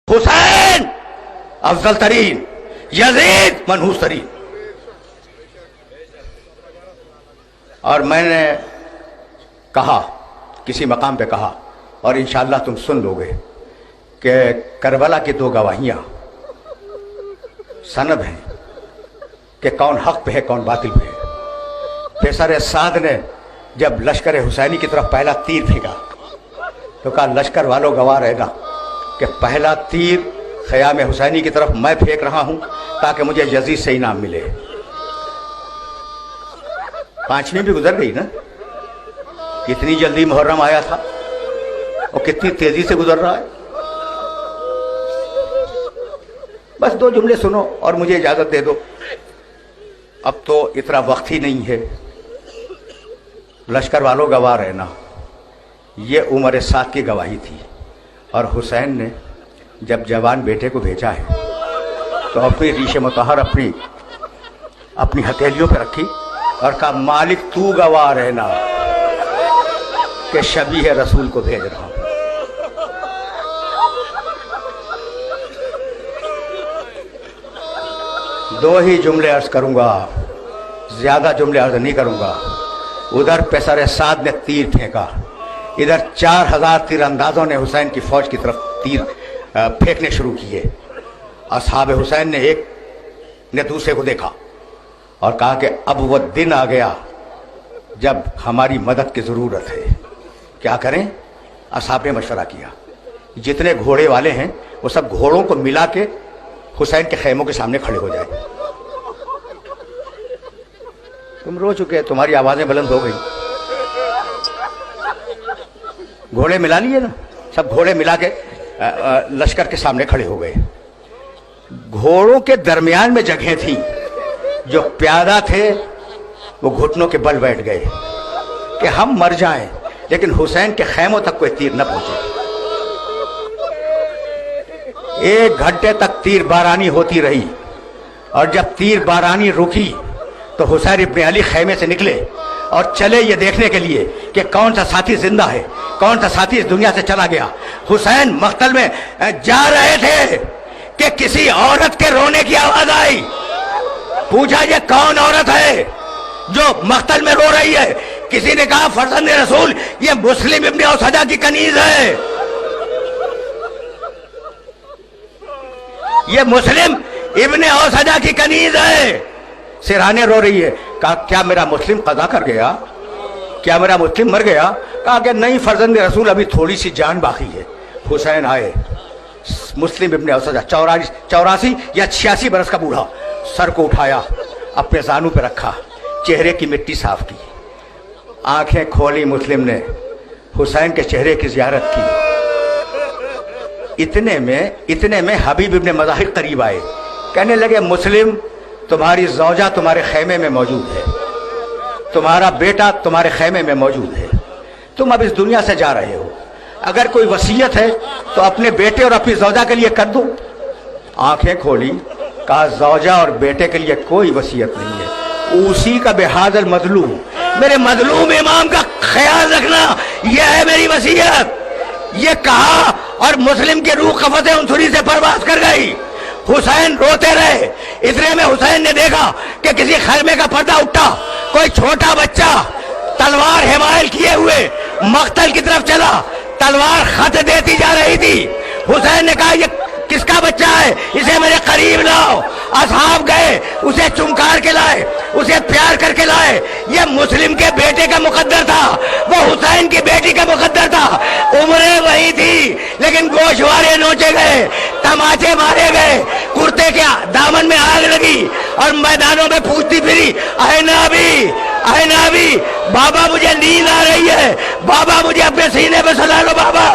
हुसैन अफजल तरीन, यजीद मनहूस तरीन। और मैंने कहा, किसी मकाम पे कहा, और इंशाअल्लाह तुम सुन लोगे कि करबला की दो गवाहियां सनद हैं कि कौन हक पे है कौन बातिल पे है। पेशर साद ने जब लश्कर हुसैनी की तरफ पहला तीर फेंका तो कहा, लश्कर वालों गवाह रहना कि पहला तीर ख़याम हुसैनी की तरफ मैं फेंक रहा हूं ताकि मुझे यजीद से इनाम मिले। पांचवीं भी गुजर गई ना, कितनी जल्दी मुहर्रम आया था और कितनी तेजी से गुजर रहा है। बस दो जुमले सुनो और मुझे इजाजत दे दो, अब तो इतना वक्त ही नहीं है। लश्कर वालों गवाह रहना, ये उमर साद की गवाही थी। और हुसैन ने जब जवान बेटे को भेजा है तो अपनी रीश मुतहर अपनी हथेलियों पर रखी और कहा, मालिक तू गवाह रहना कि शबीह रसूल को भेज रहा हूं। दो ही जुमले अर्ज करूंगा, ज्यादा जुमले अर्ज नहीं करूंगा। उधर पेशर साद ने तीर फेंका, इधर 4000 तीरंदाजों ने हुसैन की फौज की तरफ तीर फेंकने शुरू किए। असहाब हुसैन ने एक ने दूसरे को देखा और कहा कि अब वह दिन आ गया जब हमारी मदद की ज़रूरत है, क्या करें। असहाब ने मशवरा किया, जितने घोड़े वाले हैं वो सब घोड़ों को मिला के हुसैन के खेमों के सामने खड़े हो जाए। तुम रो चुके, तुम्हारी आवाज़ें बुलंद हो गई। घोड़े मिला लिए ना, सब घोड़े मिला के लश्कर के सामने खड़े हो गए। घोड़ों के दरमियान में जगह थी, जो प्यादा थे वो घुटनों के बल बैठ गए कि हम मर जाएं लेकिन हुसैन के खेमों तक कोई तीर न पहुंचे। 1 घंटे तक तीर बारानी होती रही और जब तीर बारानी रुकी तो हुसैन इब्ने अली खेमे से निकले और चले ये देखने के लिए कि कौन सा साथी जिंदा है, कौन सा साथी इस दुनिया से चला गया। हुसैन मख्तल में जा रहे थे कि किसी औरत के रोने की आवाज आई। पूछा, ये कौन औरत है जो मख्तल में रो रही है? किसी ने कहा, फरजंद रसूल, ये मुस्लिम इब्ने औसजा की कनीज है, ये मुस्लिम इब्ने औसजा की कनीज है। सिरहाने रो रही है। कहा, क्या मेरा मुस्लिम कज़ा कर गया? क्या मेरा मुस्लिम मर गया? कहा कि नहीं फरजंद रसूल, अभी थोड़ी सी जान बाकी है। हुसैन आए, मुस्लिम इब्ने औसजा 84 या 86 बरस का बूढ़ा, सर को उठाया, अपने जानू पे रखा, चेहरे की मिट्टी साफ की, आंखें खोली। मुस्लिम ने हुसैन के चेहरे की जियारत की। इतने में हबीब इब्ने मज़ाहिर करीब आए, कहने लगे, मुस्लिम, तुम्हारी ज़ौजा तुम्हारे खेमे में मौजूद है, तुम्हारा बेटा तुम्हारे खेमे में मौजूद है, तुम अब इस दुनिया से जा रहे हो, अगर कोई वसीयत है तो अपने बेटे और अपनी ज़ौजा के लिए कर दो। आंखें खोली, कहा, ज़ौजा और बेटे के लिए कोई वसीयत नहीं है, उसी का बेहादल मजलूम, मेरे मजलूम इमाम का ख्याल रखना, यह है मेरी वसीयत। ये कहा और मुस्लिम की रूह क़फ़ज़े अंसुरी से परवास कर गई। हुसैन रोते रहे। इतने में हुसैन ने देखा कि किसी खैमे का पर्दा उठा, कोई छोटा बच्चा तलवार हिमायल किए हुए मख्तल की तरफ चला, तलवार खत देती जा रही थी। हुसैन ने कहा, ये किसका बच्चा है, इसे मेरे करीब लाओ। असहाब गए, उसे चुमकार के लाए, उसे प्यार करके लाए। ये मुस्लिम के बेटे का मुकद्दर था, वो हुसैन की बेटी का मुकद्दर था। उम्रें वही थी लेकिन गोशवारे नोचे गए, तमाचे मारे गए, कुर्ते के दामन में आग लगी और मैदानों में पूछती फिरी, अहे नबी, बाबा मुझे नींद आ रही है, बाबा मुझे अपने सीने पे सला लो बाबा।